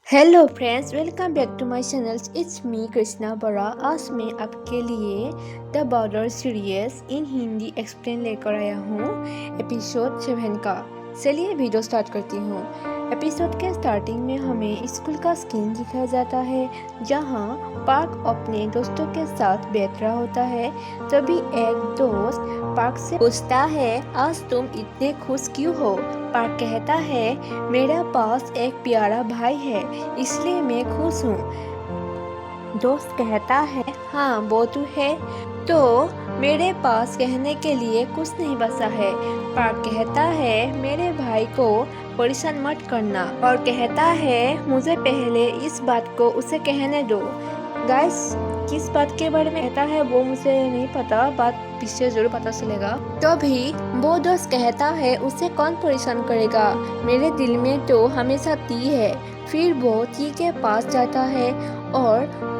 Hello friends, welcome back to my channel. It's me Krishna Bara. आज मैं आपके लिए the border series in Hindi explain लेकर आया हूँ एपिसोड 7 का। चलिए वीडियो स्टार्ट करती हूँ। एपिसोड के स्टार्टिंग में हमें स्कूल का सीन दिखाया जाता है जहाँ पार्क अपने दोस्तों के साथ बैठ रहा होता है। तभी एक दोस्त पार्क से पूछता है, आज तुम इतने खुश क्यों हो? पार्क कहता है, मेरे पास एक प्यारा भाई है इसलिए मैं खुश हूँ। दोस्त कहता है, हाँ वो तू है, तो मेरे पास कहने के लिए कुछ नहीं बचा है। पार्क कहता है, मेरे भाई को परेशान मत करना, और कहता है, मुझे पहले इस बात को उसे कहने दो। गाइस, किस बात के बारे में कहता है वो मुझे नहीं पता, बात पीछे जरूर पता चलेगा। तो भी वो दोस्त कहता है, उसे कौन परेशान करेगा, मेरे दिल में तो हमेशा ती है। फिर वो ती के पास जाता है और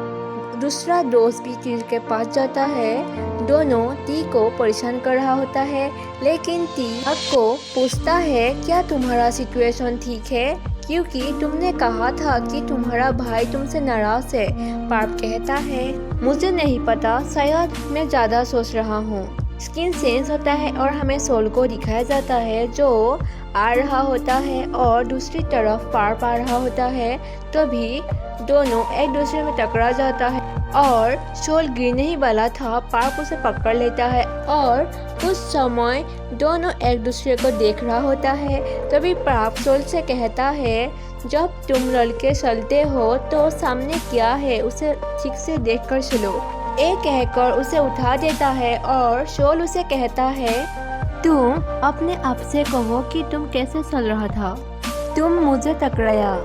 दूसरा दोस्त भी ती के पास जाता है। दोनों ती को परेशान कर रहा होता है, लेकिन ती आपको पूछता है, क्या तुम्हारा सिचुएशन ठीक है? क्योंकि तुमने कहा था कि तुम्हारा भाई तुमसे नाराज है। पार्क कहता है, मुझे नहीं पता, शायद मैं ज़्यादा सोच रहा हूँ। स्किन चेंज होता है और हमें सोल को दिखाया जाता है जो आ रहा होता है और दूसरी तरफ पार्क आ रहा होता है। तभी दोनों एक दूसरे में टकरा जाता है और सोल गिरने ही वाला था। पार्क उसे पकड़ लेता है और कुछ समय दोनों एक दूसरे को देख रहा होता है। तभी पार्क सोल से कहता है, जब तुम लड़के चलते हो तो सामने क्या है उसे ठीक से देखकर चलो। एक कहकर उसे उठा देता है और सोल उसे कहता है, तुम अपने आप से कहो कि तुम कैसे चल रहा था, तुम मुझे टकराया।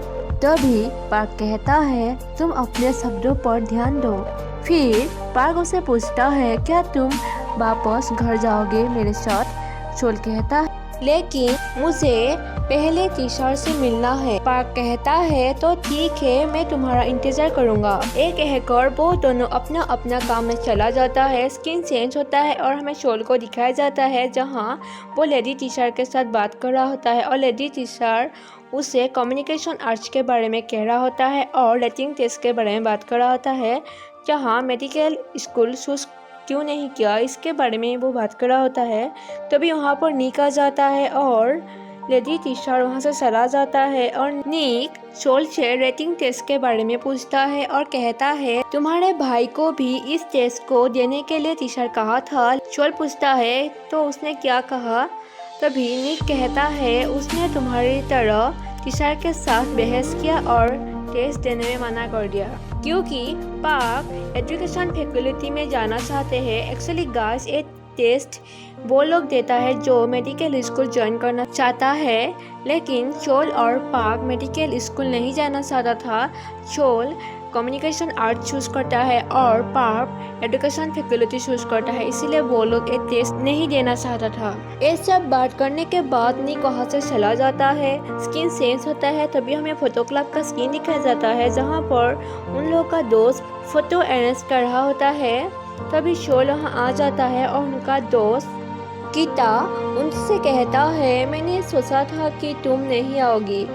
तभी पार्क कहता है, तुम अपने शब्दों पर ध्यान दो। फिर पार्क उसे पूछता है, क्या तुम वापस घर जाओगे मेरे साथ? सोल कहता है, लेकिन मुझे पहले टीचर से मिलना है। पार्क कहता है, तो ठीक है, मैं तुम्हारा इंतजार करूंगा। एक कहकर वो दोनों अपना अपना काम में चला जाता है। स्किन चेंज होता है और हमें सोल को दिखाया जाता है जहां वो लेडी टीचर के साथ बात कर रहा होता है और लेडी टीचर उसे कम्युनिकेशन आर्ट्स के बारे में कह रहा होता है और रेटिंग टेस्ट के बारे में बात कर रहा होता है, जहाँ मेडिकल स्कूल चूज क्यों नहीं किया इसके बारे में वो बात कर रहा होता है। तभी वहाँ पर निक आ जाता है और लेडी टीचर वहाँ से चला जाता है और निक सोल से रेटिंग टेस्ट के बारे में पूछता है और कहता है, तुम्हारे भाई को भी इस टेस्ट को देने के लिए टीचर कहा था। सोल पूछता है, तो उसने क्या कहा? तभी निक कहता है, उसने तुम्हारी तरह टीचर के साथ बहस किया और टेस्ट देने में मना कर दिया, क्योंकि पार्क एजुकेशन फैकल्टी में जाना चाहते हैं। एक्चुअली गाइस, ये टेस्ट वो लोग देता है जो मेडिकल स्कूल ज्वाइन करना चाहता है, लेकिन सोल और पार्क मेडिकल स्कूल नहीं जाना चाहता था। सोल कम्युनिकेशन आर्ट चूज करता है और पार्क एजुकेशन फैकल्टी चूज करता है, इसीलिए वो लोग एक टेस्ट नहीं देना चाहता था। ये सब बात करने के बाद निक वहाँ से चला जाता है। स्किन चेंज होता है। तभी हमें फोटो क्लब का स्किन दिखाया जाता है जहाँ पर उन लोगों का दोस्त फोटो अरेंज कर रहा होता है। तभी सोल वहाँ आ जाता है और उनका दोस्त गीता उनसे कहता है, मैंने सोचा था कि तुम नहीं आओगी।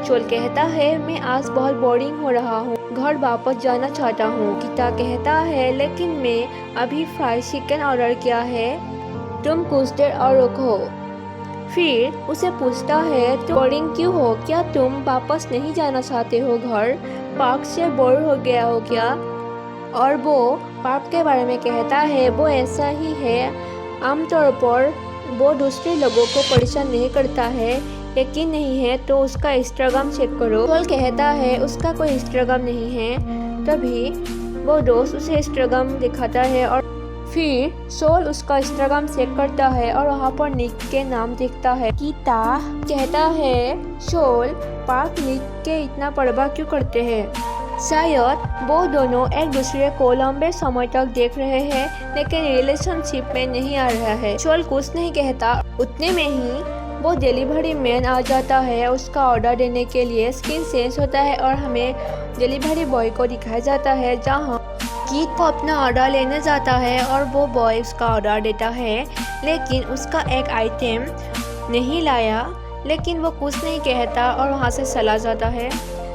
सोल कहता है, मैं आज बहुत बोरिंग हो रहा हूँ, घर वापस जाना चाहता हूँ। गीता कहता है, लेकिन मैं अभी फ्राइड चिकन ऑर्डर किया है, तुम कुछ देर और रुको। फिर उसे पूछता है, तुम बोरिंग क्यों हो? क्या तुम वापस नहीं जाना चाहते हो घर? पार्क से बोर हो गया हो क्या? और वो पार्क के बारे में कहता है, वो ऐसा ही है, आमतौर पर वो दूसरे लोगों को परेशान नहीं करता है। यकीन नहीं है तो उसका इंस्टाग्राम चेक करो। सोल कहता है, उसका कोई इंस्टाग्राम नहीं है। तभी वो दोस्त उसे इंस्टाग्राम दिखाता है और फिर सोल उसका इंस्टाग्राम चेक करता है और वहाँ पर निक के नाम दिखता है। गीता कहता है, सोल पार्क निक के इतना परवाह क्यों करते हैं? शायद वो दोनों एक दूसरे को लंबे समय तक देख रहे हैं, लेकिन रिलेशनशिप में नहीं आ रहा है। सोल कुछ नहीं कहता। उतने में ही वो डिलीवरी मैन आ जाता है उसका ऑर्डर देने के लिए। स्किन चेंज होता है और हमें डिलीवरी बॉय को दिखाया जाता है जहाँ गीत को अपना ऑर्डर लेने जाता है और वो बॉय उसका ऑर्डर देता है, लेकिन उसका एक आइटम नहीं लाया। लेकिन वो कुछ नहीं कहता और वहाँ से चला जाता है।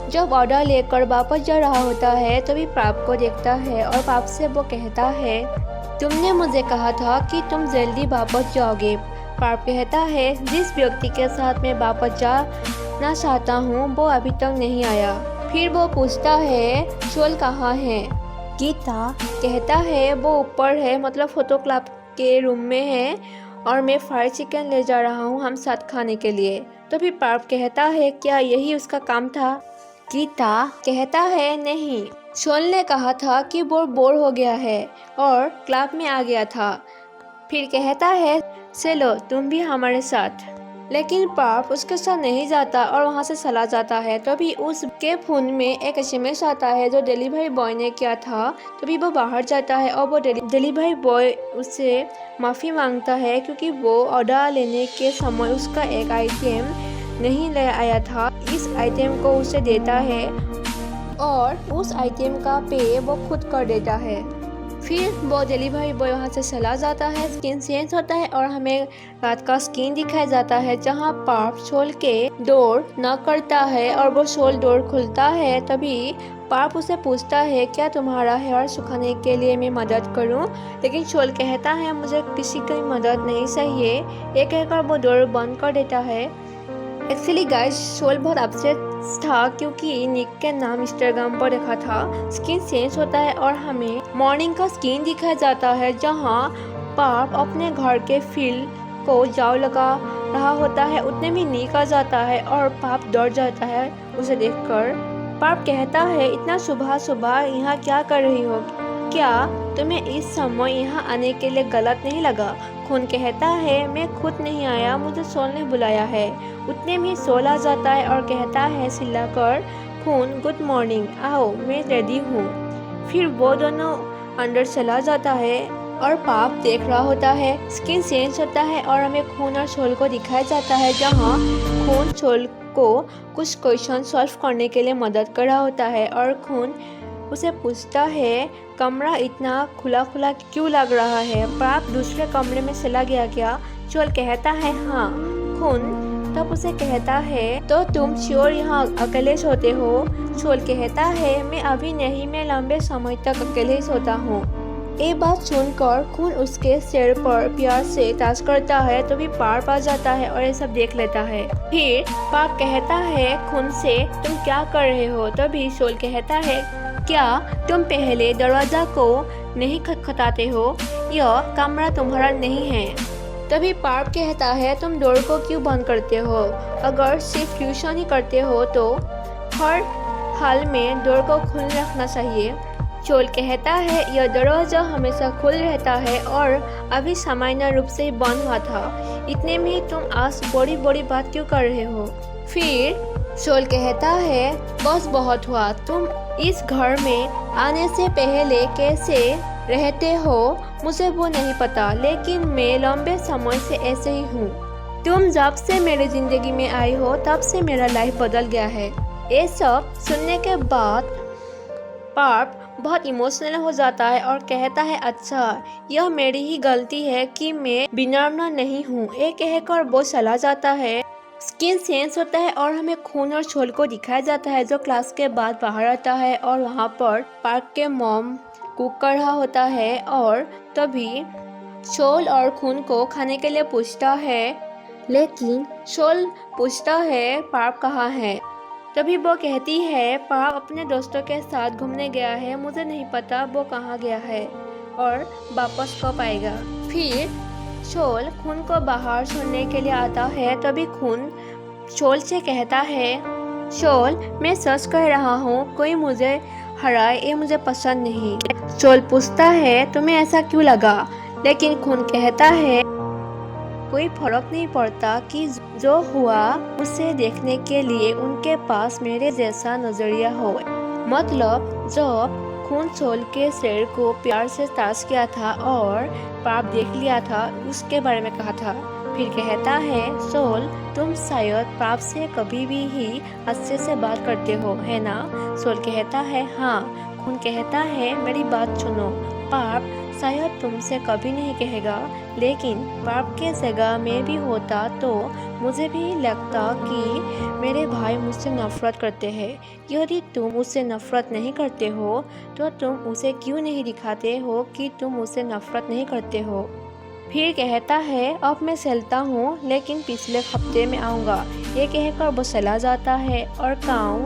जब ऑर्डर लेकर वापस जा रहा होता है तभी पाप को देखता है और पाप से वो कहता है, तुमने मुझे कहा था कि तुम जल्दी वापस जाओगे। पाप कहता है, जिस व्यक्ति के साथ मैं वापस जाना चाहता हूँ वो अभी तक नहीं आया। फिर वो पूछता है, शोल कहाँ है? गीता कहता है, वो ऊपर है, मतलब फोटो क्लब के रूम में है और मैं फ्राइड चिकन ले जा रहा हूँ हम साथ खाने के लिए। तो फिर पाप कहता है, क्या यही उसका काम था? गीता कहता है, नहीं, शोल ने कहा था कि वो बोर हो गया है और क्लब में आ गया था। फिर कहता है, चलो तुम भी हमारे साथ। लेकिन पाप उसके साथ नहीं जाता और वहाँ से चला जाता है। तभी उसके फोन में एक एसएमएस आता है जो डिलीवरी बॉय ने किया था। तभी वो बाहर जाता है और वो डिलीवरी बॉय उससे माफ़ी मांगता है क्योंकि वो ऑर्डर लेने के समय उसका एक आइटम नहीं ले आया था। इस आइटम को उसे देता है और उस आइटम का पे वो खुद कर देता है। फिर वो डिलीवरी बॉय वहाँ से चला जाता है। स्क्रीन चेंज होता है और हमें रात का स्क्रीन दिखाया जाता है जहाँ पार्प शोल के डोर नॉक करता है और वो शोल डोर खुलता है। तभी पार्प उसे पूछता है, क्या तुम्हारा हेयर सुखाने के लिए मैं मदद करूं? लेकिन शोल कहता है, मुझे किसी की मदद नहीं चाहिए। ये कहकर वो डोर बंद कर देता है। एक्चुअली गाइस, शोल बहुत अपसेट था क्योंकि निक के नाम इंस्टाग्राम पर देखा था। स्क्रीन चेंज होता है और हमें मॉर्निंग का स्क्रीन दिखाया जाता है जहां पाप अपने घर के फील्ड को जाव लगा रहा होता है। उतने में निक आ जाता है और पाप डर जाता है उसे देखकर। पाप कहता है, इतना सुबह सुबह यहाँ क्या कर रही हो? क्या तुम्हें इस समय यहाँ आने के लिए गलत नहीं लगा? खून कहता है, मैं खुद नहीं आया, मुझे शोल ने बुलाया है। उतने में शोल आ जाता है और कहता है चिल्लाकर, खून गुड मॉर्निंग, आओ मैं रेडी हूँ। फिर वो दोनों अंदर चला जाता है और पाप देख रहा होता है। स्क्रीन चेंज होता है और हमें खून और शोल को दिखाया जाता है जहाँ खून शोल को कुछ क्वेश्चन सॉल्व करने के लिए मदद कर रहा होता है और खून उसे पूछता है, कमरा इतना खुला खुला क्यों लग रहा है? पाप दूसरे कमरे में चला गया क्या? शोल कहता है, हाँ। खून तब उसे कहता है, तो तुम श्योर यहाँ अकेले सोते हो? शोल कहता है, मैं अभी नहीं, मैं लंबे समय तक अकेले ही सोता हूँ। ये बात सुनकर खून उसके सिर पर प्यार से टच करता है। तो भी पाप आ जाता है और ये सब देख लेता है। फिर पाप कहता है खून से, तुम क्या कर रहे हो? तभी शोल कहता है, क्या तुम पहले दरवाजा को नहीं खटखटाते हो? यह कमरा तुम्हारा नहीं है। तभी पार्प कहता है, तुम डोर को क्यों बंद करते हो? अगर सिर्फ ट्यूशन ही करते हो तो हर हाल में डोर को खुले रखना चाहिए। शोल कहता है, यह दरवाजा हमेशा खुल रहता है और अभी सामान्य रूप से बंद हुआ था। इतने में तुम आज बड़ी बड़ी बात क्यों कर रहे हो? फिर शोल कहता है, बस बहुत हुआ, तुम इस घर में आने से पहले कैसे रहते हो मुझे वो नहीं पता, लेकिन मैं लंबे समय से ऐसे ही हूँ। तुम जब से मेरी जिंदगी में आई हो तब से मेरा लाइफ बदल गया है। ये सब सुनने के बाद पार्प बहुत इमोशनल हो जाता है और कहता है, अच्छा यह मेरी ही गलती है कि मैं विनम्र नहीं हूँ। ये कहकर वो चला जाता है। स्किन चेंज होता है और हमें खून और शोल को दिखाया जाता है जो क्लास के बाद बाहर आता है और वहाँ पर पार्क के मॉम कुक कर रहा होता है और तभी शोल और खून को खाने के लिए पूछता है, लेकिन शोल पूछता है पार्प कहाँ है। तभी वो कहती है, पार्प अपने दोस्तों के साथ घूमने गया है, मुझे नहीं पता वो कहाँ गया है और वापस कब आएगा। फिर शोल खून को बाहर छोड़ने के लिए आता है। तभी खून शोल से कहता है, शोल मैं सच कह रहा हूँ, कोई मुझे हराए ये मुझे पसंद नहीं। शोल पूछता है, तुम्हें ऐसा क्यों लगा? लेकिन खून कहता है, कोई फर्क नहीं पड़ता कि जो हुआ उसे देखने के लिए उनके पास मेरे जैसा नजरिया हो। मतलब जब खून शोल के सिर को प्यार से टच किया था और पाप देख लिया था उसके बारे में कहा था। फिर कहता है, शोल तुम शायद पाप से कभी भी ही अच्छे से बात करते हो, है ना? शोल कहता है, हाँ। खून कहता है, मेरी बात सुनो, पाप शायद तुमसे कभी नहीं कहेगा, लेकिन पाप के जगह में भी होता तो मुझे भी लगता कि मेरे भाई मुझसे नफरत करते हैं। यदि तुम उससे नफरत नहीं करते हो तो तुम उसे क्यों नहीं दिखाते हो कि तुम उससे नफरत नहीं करते हो। फिर कहता है अब मैं चलता हूँ, लेकिन पिछले हफ्ते में आऊँगा। ये कहकर वो चला जाता है और काऊ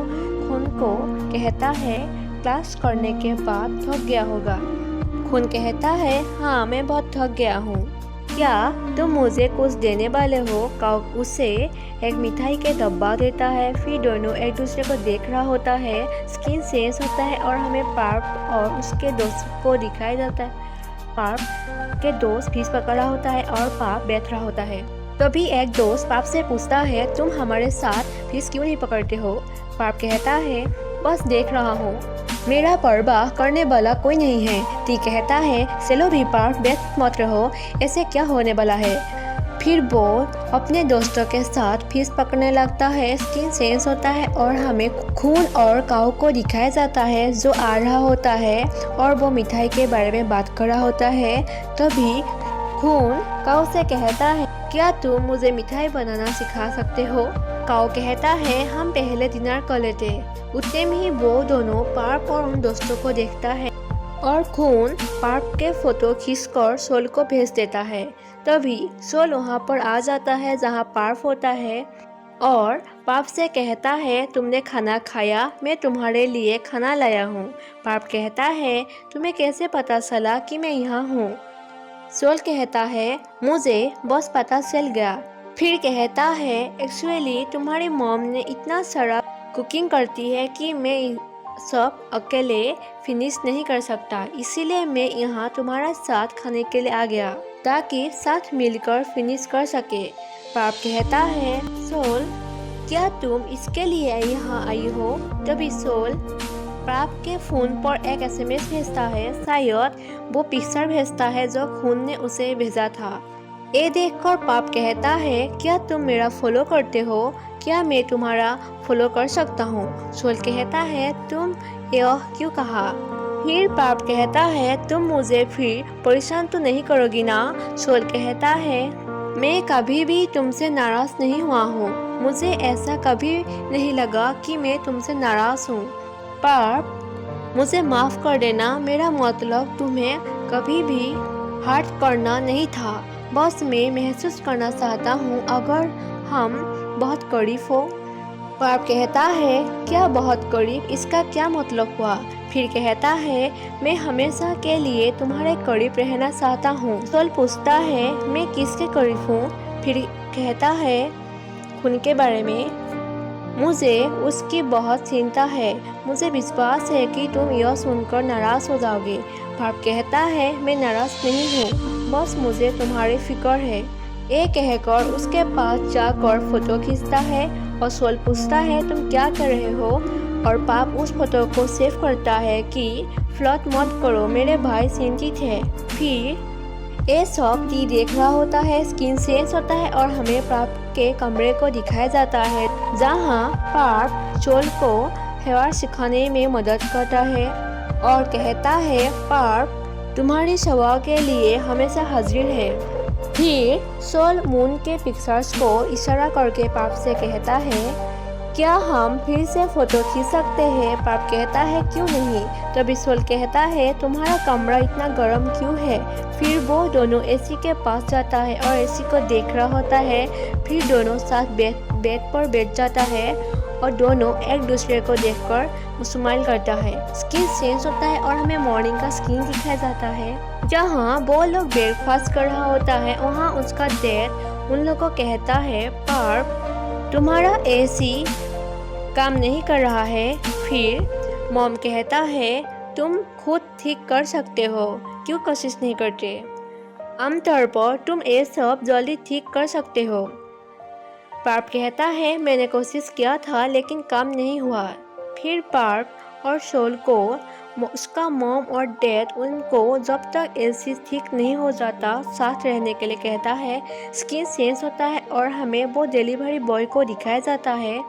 खून को कहता है क्लास करने के बाद थक गया होगा। खून कहता है हाँ मैं बहुत थक गया हूँ, क्या तुम मुझे कुछ देने वाले हो। काऊ उसे एक मिठाई के डब्बा देता है। फिर दोनों एक दूसरे को देख रहा होता है। स्किन चेंज होता है और हमें पार्प और उसके दोस्त को दिखाई देता है। पार्प के दोस्त फिश पकड़ रहा होता है और पाप बैठ रहा होता है। तभी एक दोस्त पाप से पूछता है तुम हमारे साथ फिश क्यों नहीं पकड़ते हो। पाप कहता है बस देख रहा हूँ, मेरा परवाह करने वाला कोई नहीं है। ती कहता है चलो भी पाप बैठ मत रहो, ऐसे क्या होने वाला है। फिर वो अपने दोस्तों के साथ फिश पकड़ने लगता है। स्किन चेंज होता है और हमें खून और काऊ को दिखाया जाता है जो आ रहा होता है और वो मिठाई के बारे में बात कर रहा होता है। तभी खून काऊ से कहता है क्या तुम मुझे मिठाई बनाना सिखा सकते हो। काऊ कहता है हम पहले डिनर कर लेते। उतने में ही वो दोनों पार्प और उन दोस्तों को देखता है और खून पार्प के फोटो खींचकर सोल को भेज देता है। तभी सोल वहाँ पर आ जाता है जहाँ पार्प होता है और पार्प से कहता है तुमने खाना खाया, मैं तुम्हारे लिए खाना लाया हूँ। पार्प कहता है तुम्हें कैसे पता चला कि मैं यहाँ हूँ। सोल कहता है मुझे बस पता चल गया। फिर कहता है एक्चुअली तुम्हारी मॉम ने इतना सारा कुकिंग करती है कि मैं सब अकेले फिनिश नहीं कर सकता, इसीलिए मैं यहाँ तुम्हारा साथ खाने के लिए आ गया ताकि साथ मिलकर फिनिश कर सके। पाप कहता है सोल क्या तुम इसके लिए यहाँ आई हो। तभी सोल पाप के फोन पर एक एसएमएस भेजता है। शायद वो पिक्चर भेजता है जो खून ने उसे भेजा था। ये देखकर पाप कहता है क्या तुम मेरा फॉलो करते हो, क्या मैं तुम्हारा फॉलो कर सकता हूँ। सोल कहता है तुम यह क्यों कहा। फिर पाप कहता है तुम मुझे फिर परेशान तो नहीं करोगी ना। सोल कहता है मैं कभी भी तुमसे नाराज नहीं हुआ हूँ, मुझे ऐसा कभी नहीं लगा कि मैं तुमसे नाराज हूँ। पाप मुझे माफ कर देना, मेरा मतलब तुम्हें कभी भी हर्ट करना नहीं था, बस मैं महसूस करना चाहता हूँ अगर हम बहुत करीब हो। पाप कहता है क्या बहुत करीब, इसका क्या मतलब हुआ। फिर कहता है मैं हमेशा के लिए तुम्हारे करीब रहना चाहता हूँ। सोल पूछता है मैं किसके करीब हूँ। फिर कहता है खून के बारे में, मुझे उसकी बहुत चिंता है, मुझे विश्वास है कि तुम यह सुनकर नाराज हो जाओगे। पाप कहता है मैं नाराज नहीं हूँ, बस मुझे तुम्हारी फिक्र है। ये कहकर उसके पास जाकर फोटो खींचता है और सोल पूछता है तुम क्या कर रहे हो। और पाप उस फोटो को सेव करता है कि फ्लर्ट मत करो, मेरे भाई चिंतित है। फिर ये सब टी देख रहा होता है। स्किन चेंज होता है और हमें पाप के कमरे को दिखाया जाता है जहाँ पाप सोल को हेयर सिखाने में मदद करता है और कहता है पाप तुम्हारी सेवा के लिए हमेशा हाजिर है। फिर सोल मून के पिक्चर्स को इशारा करके पाप से कहता है क्या हम फिर से फोटो खींच सकते हैं। पाप कहता है क्यों नहीं। तभी सोल कहता है तुम्हारा कमरा इतना गर्म क्यों है। फिर वो दोनों एसी के पास जाता है और एसी को देख रहा होता है। फिर दोनों साथ बेड पर बैठ जाता है और दोनों एक दूसरे को देखकर स्माइल करता है। स्किन चेंज होता है और हमें मॉर्निंग का स्किन दिखाया जाता है जहाँ वो लोग ब्रेकफास्ट कर रहा होता है। वहाँ उसका डैड उन लोगों को कहता है पार्प तुम्हारा एसी काम नहीं कर रहा है। फिर मॉम कहता है तुम खुद ठीक कर सकते हो, क्यों कोशिश नहीं करते, आमतौर पर तुम ये सब जल्दी ठीक कर सकते हो। पार्प कहता है मैंने कोशिश किया था लेकिन काम नहीं हुआ। फिर पार्प और सोल को उसका मॉम और डैड उनको जब तक एसी ठीक नहीं हो जाता साथ रहने के लिए कहता है। स्किन चेंज होता है और हमें वो डिलीवरी बॉय को दिखाया जाता है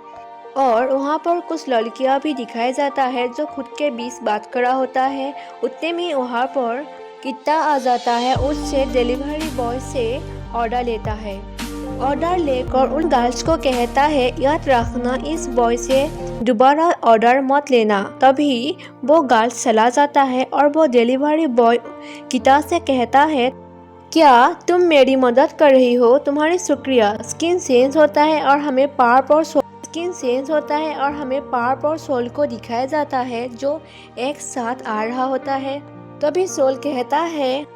और वहाँ पर कुछ लड़कियाँ भी दिखाया जाता है जो खुद के बीच बात कर रहा होता है। उतने में वहाँ पर कित्ता आ जाता है, उससे डिलीवरी बॉय से ऑर्डर लेता है। ऑर्डर लेकर उन गर्ल्स को कहता है याद रखना इस बॉय से दोबारा ऑर्डर मत लेना। तभी वो गर्ल्स चला जाता है और वो डिलीवरी बॉय कित्ता से कहता है क्या तुम मेरी मदद कर रही हो, तुम्हारी शुक्रिया। स्किन चेंज होता है और हमें पार्प और सोल को दिखाया जाता है जो एक साथ आ रहा होता है। तभी सोल कहता है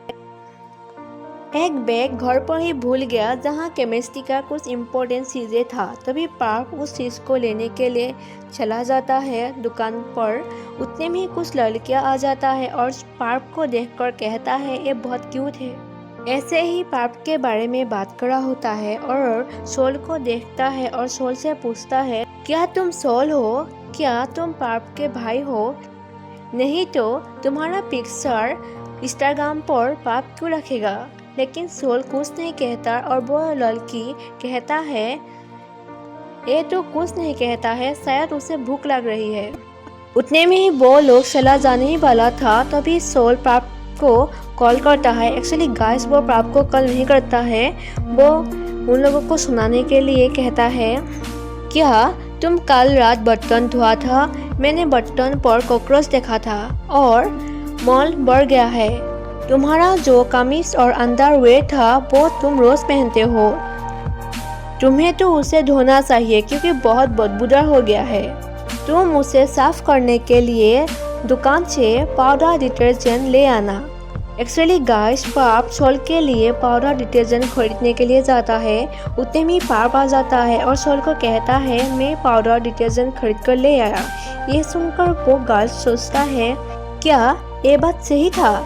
एक बैग घर पर ही भूल गया जहाँ केमिस्ट्री का कुछ इम्पोर्टेंट चीज़ें था। तभी पार्प उस चीज़ को लेने के लिए चला जाता है दुकान पर। उतने में ही कुछ लड़कियाँ आ जाता है और पार्प को देखकर कहता है ये बहुत क्यूट है। ऐसे ही पार्प के बारे में बात कर रहा होता है और सोल को देखता है और सोल से पूछता है क्या तुम सोल हो, क्या तुम पार्प के भाई हो? नहीं तो तुम्हारा पिक्चर इंस्टाग्राम पर पार्प क्यों रखेगा? लेकिन सोल कुछ नहीं कहता और वो लड़की कहता है ये तो कुछ नहीं कहता है, शायद उसे भूख लग रही है। उतने में ही वो लोग चला जाने ही वाला था। तभी सोल पार्प को कॉल करता है। एक्चुअली गाइस वो पार्प को कॉल नहीं करता है, वो उन लोगों को सुनाने के लिए कहता है क्या तुम कल रात बर्तन धोआ था? मैंने बर्तन पर कॉकरोच देखा था और मॉल बढ़ गया है। तुम्हारा जो कमीज और अंडरवेयर था वो तुम रोज पहनते हो, तुम्हें तो उसे धोना चाहिए क्योंकि बहुत बदबूदार हो गया है। तुम उसे साफ करने के लिए दुकान से पाउडर डिटर्जेंट ले आना। एक्चुअली गाइस पार्प सोल के लिए पाउडर डिटर्जेंट खरीदने के लिए जाता है। उतने में पार्प आ जाता है और सोल को कहता है मैं पाउडर डिटर्जेंट खरीद कर ले आया। ये सुनकर वो गर्ल्स सोचता है क्या ये बात सही था?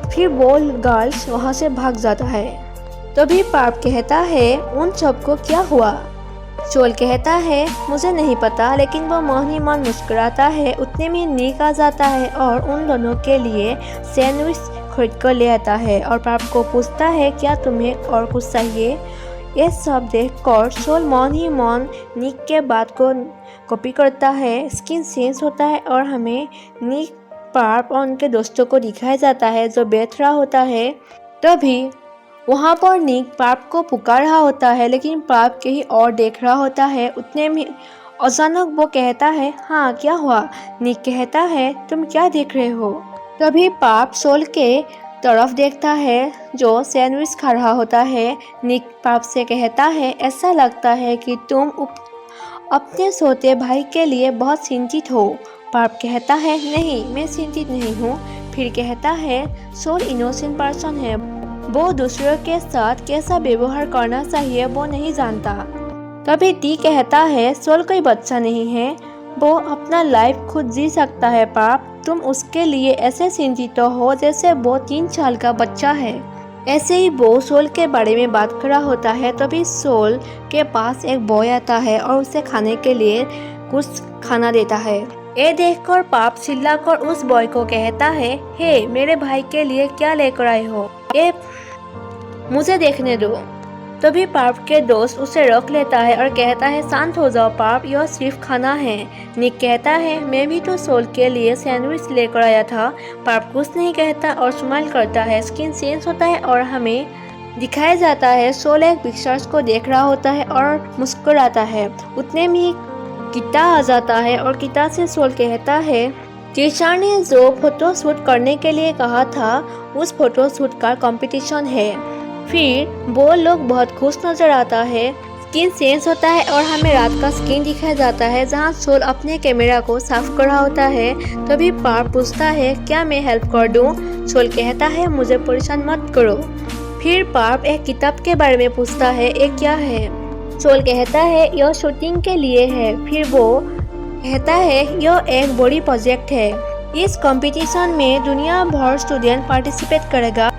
फिर वो गर्ल्स वहाँ से भाग जाता है। तभी पार्प कहता है उन सबको क्या हुआ? सोल कहता है मुझे नहीं पता, लेकिन वो मन ही मन मुस्कुराता है। उतने में निक आ जाता है और उन दोनों के लिए सैंडविच खरीद कर ले आता है और पार्प को पूछता है क्या तुम्हें और कुछ चाहिए? ये सब देखकर सोल मन ही मन निक के बात को कॉपी करता है। स्किन चेंज होता है और हमें निक, पार्प और उनके दोस्तों को दिखाया जाता है जो बैठ रहा होता है। तभी वहाँ पर निक पार्प को पुकार रहा होता है, लेकिन पार्प कहीं और देख रहा होता है। उतने में अचानक वो कहता है हाँ क्या हुआ? निक कहता है तुम क्या देख रहे हो? तभी पार्प सोल के तरफ देखता है जो सैंडविच खा रहा होता है। निक पार्प से कहता है ऐसा लगता है कि तुम अपने सोते भाई के लिए बहुत चिंतित हो। पार्प कहता है नहीं मैं चिंतित नहीं हूँ। फिर कहता है सोल इनोसेंट पर्सन है, वो दूसरों के साथ कैसा व्यवहार करना चाहिए वो नहीं जानता। तभी टी कहता है सोल कोई बच्चा नहीं है, वो अपना लाइफ खुद जी सकता है। पार्प तुम उसके लिए ऐसे चिंतित हो जैसे वो 3 साल का बच्चा है। ऐसे ही वो सोल के बारे में बात कर रहा होता है। तभी सोल के पास एक बॉय आता है और उसे खाने के लिए कुछ खाना देता है। ये देखकर पार्प चिल्लाकर उस बॉय को कहता है हे मेरे भाई के लिए क्या लेकर आए हो, ये मुझे देखने दो। तभी पार्प के दोस्त उसे रोक लेता है और कहता है शांत हो जाओ पार्प, यह सिर्फ खाना है। निक कहता है मैं भी तो सोल के लिए सैंडविच लेकर आया था। पार्प कुछ नहीं कहता और स्माइल करता है। स्किन चेंज होता है और हमें दिखाया जाता है सोल एक पिक्चर्स को देख रहा होता है और मुस्कुराता है। उतने में कित्ता आ जाता है और कित्ता से सोल कहता है टीचर ने जो फोटो शूट करने के लिए कहा था उस फोटो शूट का कंपटीशन है। फिर वो लोग बहुत खुश नजर आता है। स्किन चेंज होता है और हमें रात का स्किन दिखाया जाता है जहाँ सोल अपने कैमरा को साफ कर रहा होता है। तभी पार्प पूछता है क्या मैं हेल्प कर दूँ? सोल कहता है मुझे परेशान मत करो। फिर पार्प एक किताब के बारे में पूछता है ये क्या है? सोल कहता है यह शूटिंग के लिए है। फिर वो कहता है यह एक बड़ी प्रोजेक्ट है, इस कंपटीशन में दुनिया भर स्टूडेंट पार्टिसिपेट करेगा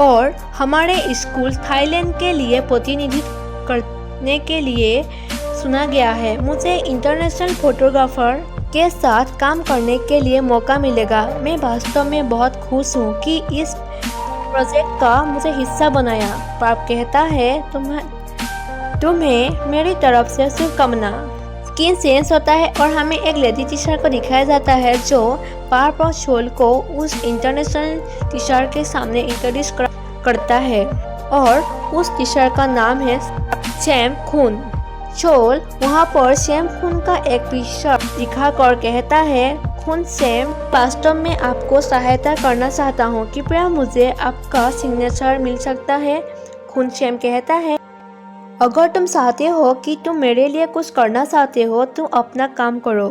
और हमारे स्कूल थाईलैंड के लिए प्रतिनिधित्व करने के लिए चुना गया है। मुझे इंटरनेशनल फोटोग्राफर के साथ काम करने के लिए मौका मिलेगा। मैं वास्तव में बहुत खुश हूँ कि इस प्रोजेक्ट का मुझे हिस्सा बनाया। पार्प कहता है तुम्हें मेरी तरफ से शुभकामना। स्किन चेंज होता है और हमें एक लेडी टीचर को दिखाया जाता है जो पार्प और शोल को उस इंटरनेशनल टीचर के सामने इंट्रोड्यूस करता है और उस टीचर का नाम है सैम खून। शोल वहाँ पर सैम खून का एक पिक्चर दिखाकर कहता है, खून सैम, वास्तव में आपको सहायता करना चाहता हूँ, कृपया मुझे आपका सिग्नेचर मिल सकता है। खून सैम कहता है, अगर तुम चाहते हो कि तुम मेरे लिए कुछ करना चाहते हो तो अपना काम करो।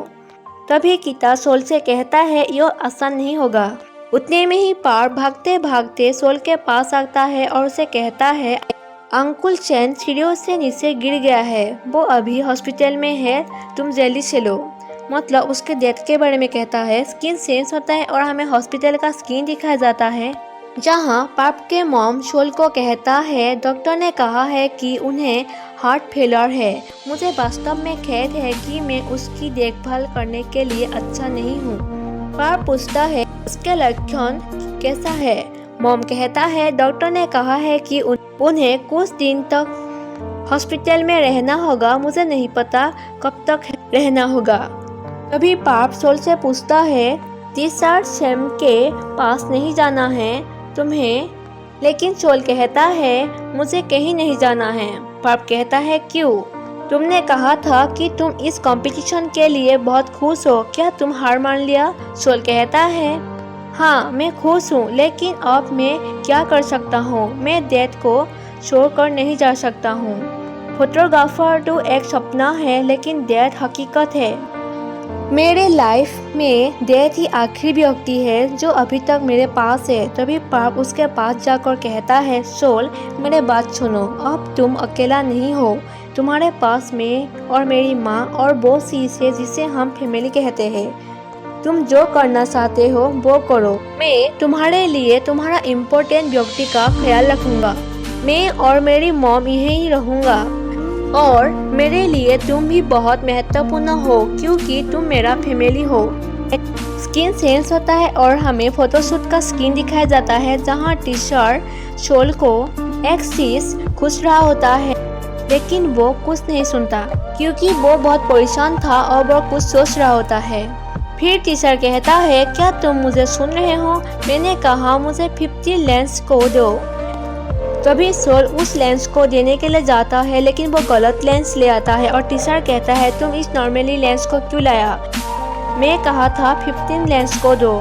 तभी कीता शोल से कहता है, यह आसान नहीं होगा। उतने में ही पार्प भागते भागते शोल के पास आता है और उसे कहता है, अंकुल चैन सीढ़ियों से नीचे गिर गया है, वो अभी हॉस्पिटल में है, तुम जल्दी चलो। मतलब उसके डेथ के बारे में कहता है। स्किन चेंज होता है और हमें हॉस्पिटल का स्किन दिखाया जाता है जहां पार्प के मॉम शोल को कहता है, डॉक्टर ने कहा है कि उन्हें हार्ट फेलियर है। मुझे वास्तव में खेद है कि मैं उसकी देखभाल करने के लिए अच्छा नहीं हूँ। पार्प पूछता है, उसके लक्षण कैसा है? मॉम कहता है, डॉक्टर ने कहा है कि उन्हें कुछ दिन तक हॉस्पिटल में रहना होगा, मुझे नहीं पता कब तक रहना होगा। तभी पार्प शोल से पूछता है, टीचर सैम के पास नहीं जाना है तुम्हें? लेकिन शोल कहता है, मुझे कहीं नहीं जाना है। पार्प कहता है, क्यों? तुमने कहा था कि तुम इस कंपटीशन के लिए बहुत खुश हो, क्या तुम हार मान लिया? शोल कहता है, हाँ मैं खुश हूँ, लेकिन अब मैं क्या कर सकता हूँ? मैं डेथ को छोड़कर नहीं जा सकता हूँ। फोटोग्राफर तो एक सपना है, लेकिन डेथ हकीकत है। मेरे लाइफ में डेथ ही आखिरी व्यक्ति है जो अभी तक मेरे पास है। तभी पार्प उसके पास जाकर कहता है, शोल मेरे बात सुनो, अब तुम अकेला नहीं हो, तुम्हारे पास मैं और मेरी माँ और वो चीज है जिसे हम फैमिली कहते हैं। तुम जो करना चाहते हो वो करो, मैं तुम्हारे लिए तुम्हारा इम्पोर्टेंट व्यक्ति का ख्याल रखूंगा। मैं और मेरी मॉम यहीं रहूंगा और मेरे लिए तुम भी बहुत महत्वपूर्ण हो क्योंकि तुम मेरा फैमिली हो। स्किन चेंज होता है और हमें फोटोशूट का स्किन दिखाया जाता है जहां टीचर शोल को एक चीज खुश रहा होता है, लेकिन वो कुछ नहीं सुनता क्योंकि वो बहुत परेशान था और वो कुछ सोच रहा होता है। फिर टीचर कहता है, क्या तुम मुझे सुन रहे हो? मैंने कहा मुझे 50 लेंस को दो। तभी शोल उस लेंस को देने के लिए जाता है, लेकिन वो गलत लेंस ले आता है और टीचर कहता है, तुम इस नॉर्मली लेंस को क्यों लाया? मैं कहा था 15 लेंस को दो।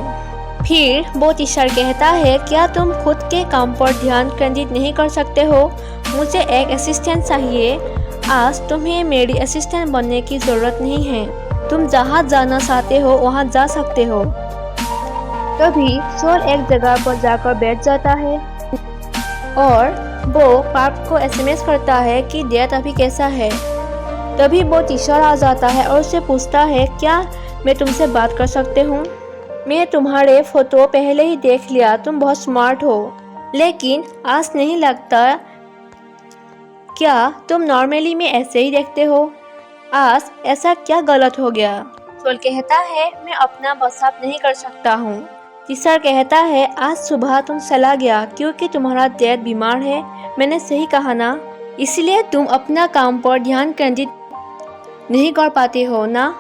फिर वो टीचर कहता है, क्या तुम खुद के काम पर ध्यान केंद्रित नहीं कर सकते हो? मुझे एक असिस्टेंट चाहिए। आज तुम्हें मेरी असिस्टेंट बनने की जरूरत नहीं है, तुम जहाँ जाना चाहते हो वहाँ जा सकते हो। तभी शोल एक जगह पर जाकर बैठ जाता है और वो पार्प को एसएमएस करता है कि डेथ अभी कैसा है। तभी वो टीचर आ जाता है और उससे पूछता है, क्या मैं तुमसे बात कर सकते हूँ? मैं तुम्हारे फोटो पहले ही देख लिया, तुम बहुत स्मार्ट हो, लेकिन आज नहीं लगता। क्या तुम नॉर्मली में ऐसे ही देखते हो? आज ऐसा क्या गलत हो गया? शोल कहता है, मैं अपना बचाव नहीं कर सकता हूँ। टीचर कहता है, आज सुबह तुम चला गया क्योंकि तुम्हारा डैड बीमार है, मैंने सही कहा ना? इसलिए तुम अपना काम पर ध्यान केंद्रित नहीं कर पाते हो ना?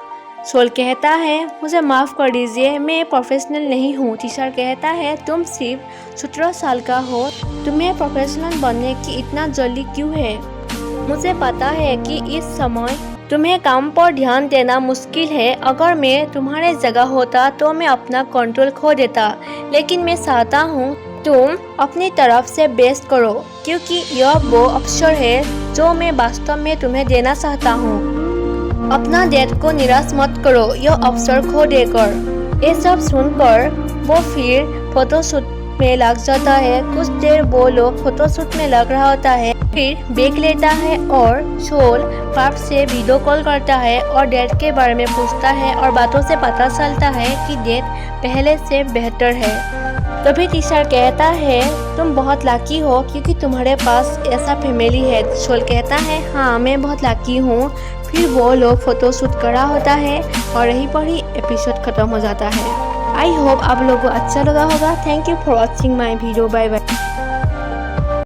शोल कहता है, मुझे माफ़ कर दीजिए, मैं प्रोफेशनल नहीं हूँ। टीचर कहता है, तुम सिर्फ 17 साल का हो, तुम्हें प्रोफेशनल बनने की इतना जल्दी क्यों है? मुझे पता है कि इस समय तुम्हें काम पर ध्यान देना मुश्किल है। अगर मैं तुम्हारे जगह होता तो मैं अपना कंट्रोल खो देता, लेकिन मैं चाहता हूँ तुम अपनी तरफ से बेस्ट करो क्योंकि यह वो अवसर है जो मैं वास्तव में तुम्हें देना चाहता हूँ। अपना डेथ को निराश मत करो यह अवसर खो देकर। ये सब सुनकर वो फिर फोटोशूट में लग जाता है। कुछ देर वो लोग फोटोशूट में लग रहा होता है, फिर ब्रेक लेता है और शोल पार्प से वीडियो कॉल करता है और डेथ के बारे में पूछता है और बातों से पता चलता है कि डेथ पहले से बेहतर है। तभी टीचर कहता है, तुम बहुत लकी हो क्योंकि तुम्हारे पास ऐसा फैमिली है। शोल कहता है, हाँ मैं बहुत लकी हूँ। फिर वो लोग फोटोशूट कर रहा होता है और यहीं पर ही एपिसोड खत्म हो जाता है। आई होप आप लोगों को अच्छा लगा होगा। Thank you for watching my video. Bye bye.